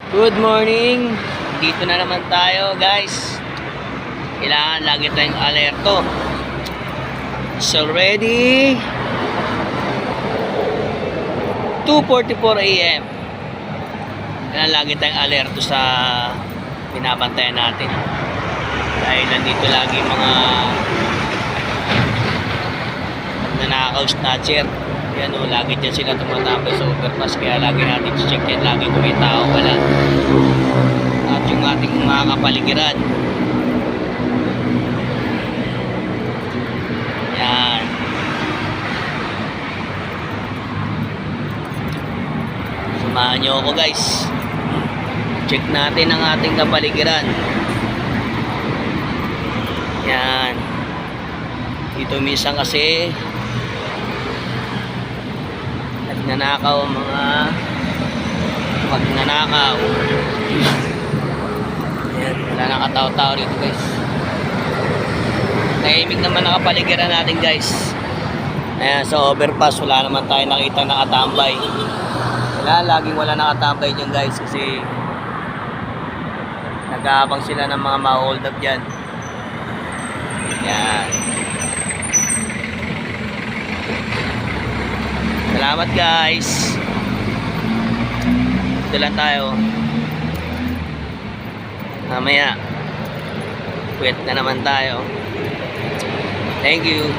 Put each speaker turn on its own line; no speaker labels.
Good morning. Dito na naman tayo, guys. Kailangan lagi tayong alerto. So ready? 2:44 AM. Kailangan lagi tayong alerto sa binabantayan natin. Dahil nandito lagi mga nanakaw snatcher. Yan o, lagi dyan sila tumatambay sa overpass. Kaya lagi natin check yan. Lagi kung may tao wala. At yung ating mga kapaligiran. Yan. Samahan nyo ako, guys. Check natin ang ating kapaligiran. Yan. Dito minsan kasi nagnanakaw mga magnanakaw. Ayan, wala nang kataw-tao rito, guys. Tahimik naman nakapaligiran natin, guys. Ayan, sa overpass wala naman tayo nakita nakatambay. Laging wala nakatambay dyan, guys, kasi nag-aabang sila ng mga ma-hold up dyan. Ayan. Salamat, guys. Ito lang tayo. Mamaya, quit na naman tayo. Thank you.